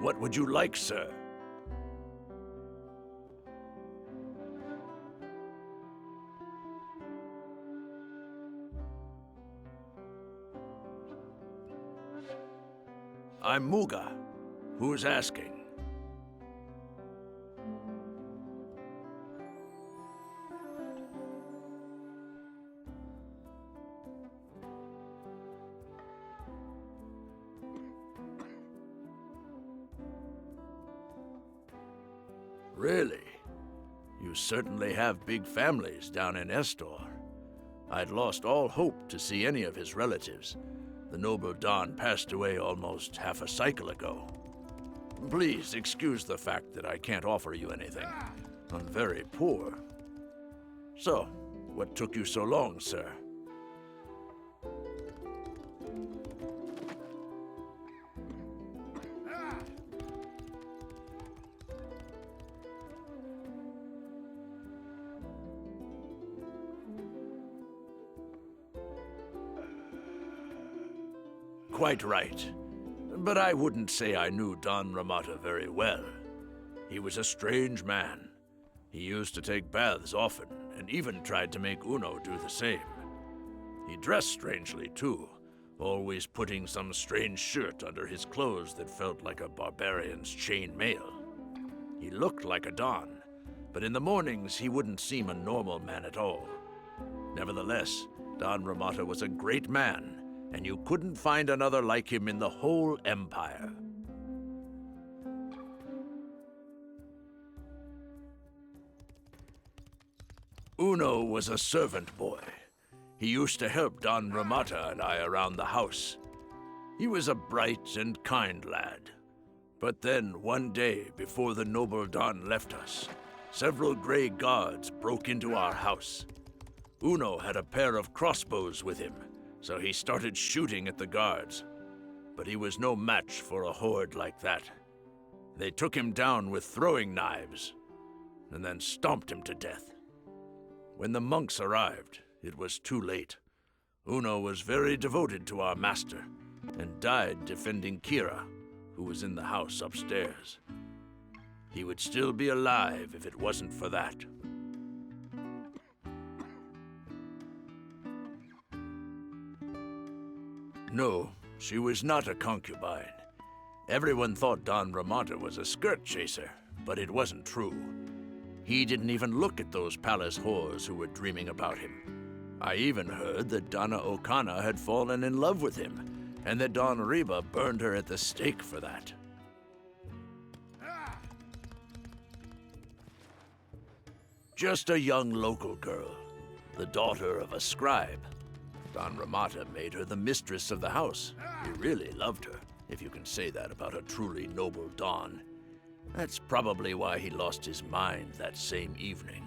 What would you like, sir? I'm Muga. Who's asking? Really? You certainly have big families down in Estor. I'd lost all hope to see any of his relatives. The noble Don passed away almost half a cycle ago. Please excuse the fact that I can't offer you anything. I'm very poor. So, what took you so long, sir? Quite right. But I wouldn't say I knew Don Ramata very well. He was a strange man. He used to take baths often, and even tried to make Uno do the same. He dressed strangely, too, always putting some strange shirt under his clothes that felt like a barbarian's chain mail. He looked like a Don, but in the mornings he wouldn't seem a normal man at all. Nevertheless, Don Ramata was a great man, and you couldn't find another like him in the whole empire. Uno was a servant boy. He used to help Don Ramata and I around the house. He was a bright and kind lad. But then, one day before the noble Don left us, several gray guards broke into our house. Uno had a pair of crossbows with him, so he started shooting at the guards. But he was no match for a horde like that. They took him down with throwing knives, and then stomped him to death. When the monks arrived, it was too late. Uno was very devoted to our master, and died defending Kira, who was in the house upstairs. He would still be alive if it wasn't for that. No, she was not a concubine. Everyone thought Don Ramata was a skirt chaser, but it wasn't true. He didn't even look at those palace whores who were dreaming about him. I even heard that Donna Okana had fallen in love with him, and that Don Reba burned her at the stake for that. Just a young local girl, the daughter of a scribe. Don Ramata made her the mistress of the house. He really loved her, if you can say that about a truly noble Don. That's probably why he lost his mind that same evening.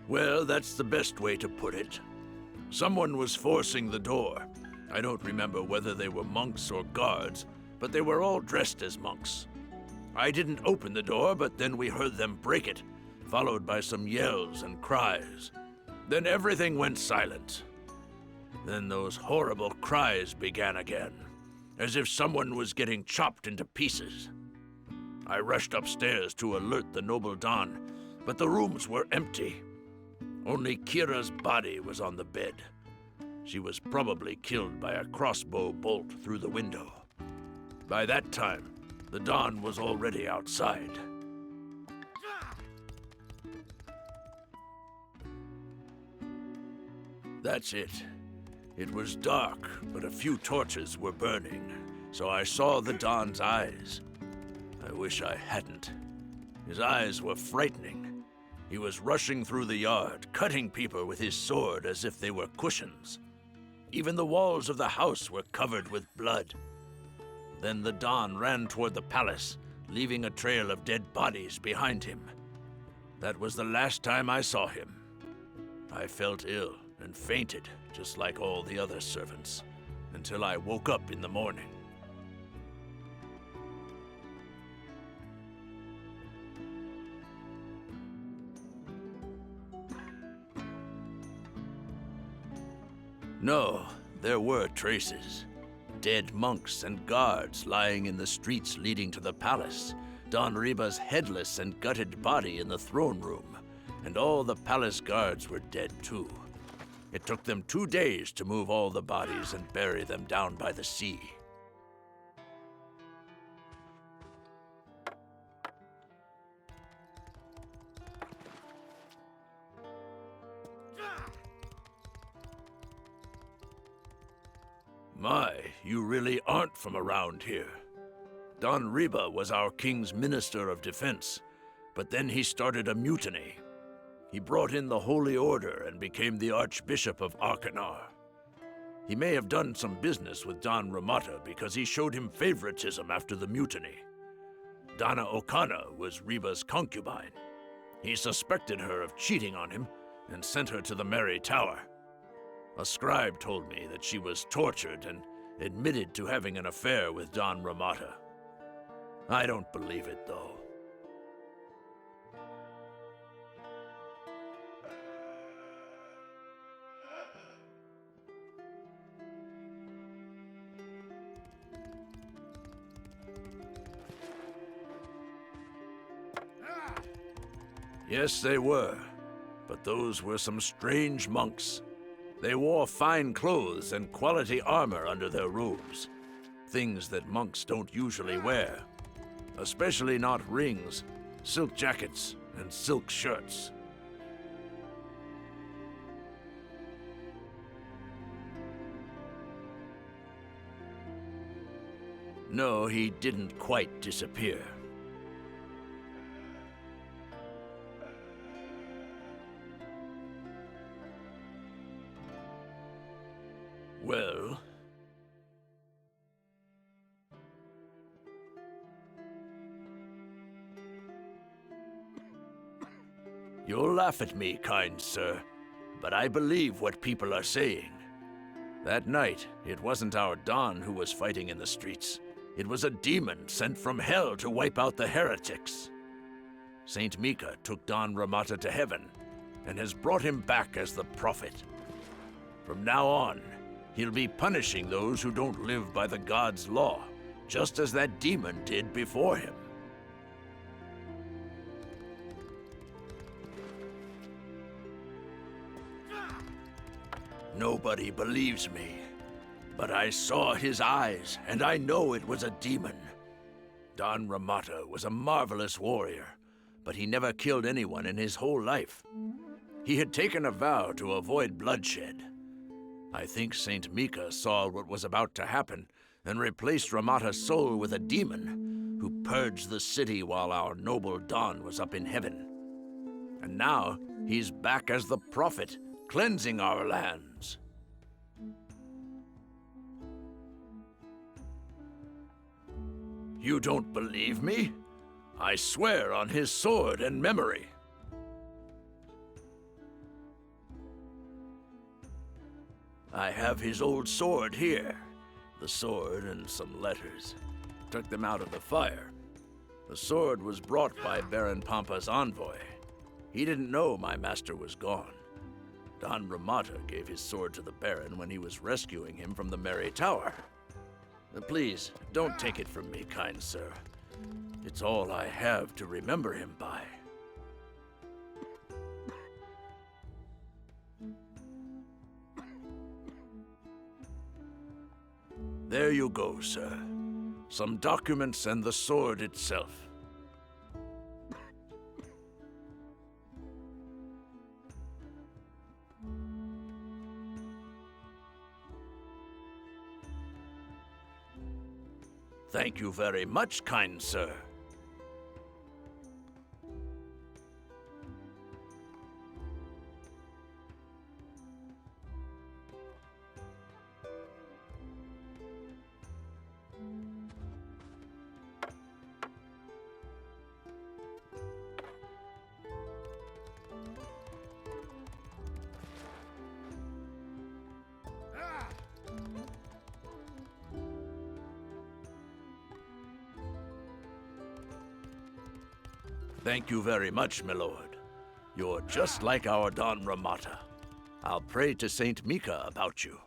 Well, that's the best way to put it. Someone was forcing the door. I don't remember whether they were monks or guards, but they were all dressed as monks. I didn't open the door, but then we heard them break it, followed by some yells and cries. Then everything went silent. Then those horrible cries began again, as if someone was getting chopped into pieces. I rushed upstairs to alert the noble Don, but the rooms were empty. Only Kira's body was on the bed. She was probably killed by a crossbow bolt through the window. By that time, the Don was already outside. That's it. It was dark, but a few torches were burning, so I saw the Don's eyes. I wish I hadn't. His eyes were frightening. He was rushing through the yard, cutting people with his sword as if they were cushions. Even the walls of the house were covered with blood. Then the Don ran toward the palace, leaving a trail of dead bodies behind him. That was the last time I saw him. I felt ill and fainted, just like all the other servants, until I woke up in the morning. No, there were traces. Dead monks and guards lying in the streets leading to the palace. Don Riba's headless and gutted body in the throne room. And all the palace guards were dead too. It took them 2 days to move all the bodies and bury them down by the sea. My, you really aren't from around here. Don Riba was our king's minister of defense, but then he started a mutiny. He brought in the Holy Order and became the Archbishop of Arkanar. He may have done some business with Don Ramata because he showed him favoritism after the mutiny. Donna Okana was Riba's concubine. He suspected her of cheating on him and sent her to the Mary Tower. A scribe told me that she was tortured and admitted to having an affair with Don Ramata. I don't believe it, though. Yes, they were. But those were some strange monks. They wore fine clothes and quality armor under their robes. Things that monks don't usually wear. Especially not rings, silk jackets, and silk shirts. No, he didn't quite disappear. Well... You'll laugh at me, kind sir, but I believe what people are saying. That night, it wasn't our Don who was fighting in the streets. It was a demon sent from hell to wipe out the heretics. Saint Mika took Don Ramata to heaven and has brought him back as the prophet. From now on, he'll be punishing those who don't live by the God's law, just as that demon did before him. Nobody believes me, but I saw his eyes, and I know it was a demon. Don Ramata was a marvelous warrior, but he never killed anyone in his whole life. He had taken a vow to avoid bloodshed. I think Saint Mika saw what was about to happen and replaced Ramata's soul with a demon who purged the city while our noble Don was up in heaven. And now he's back as the prophet, cleansing our lands. You don't believe me? I swear on his sword and memory. I have his old sword here. The sword and some letters. Took them out of the fire. The sword was brought by Baron Pampa's envoy. He didn't know my master was gone. Don Ramata gave his sword to the Baron when he was rescuing him from the Mary Tower. Please, don't take it from me, kind sir. It's all I have to remember him by. There you go, sir. Some documents and the sword itself. Thank you very much, kind sir. Thank you very much, my lord. You're just like our Don Ramata. I'll pray to Saint Mika about you.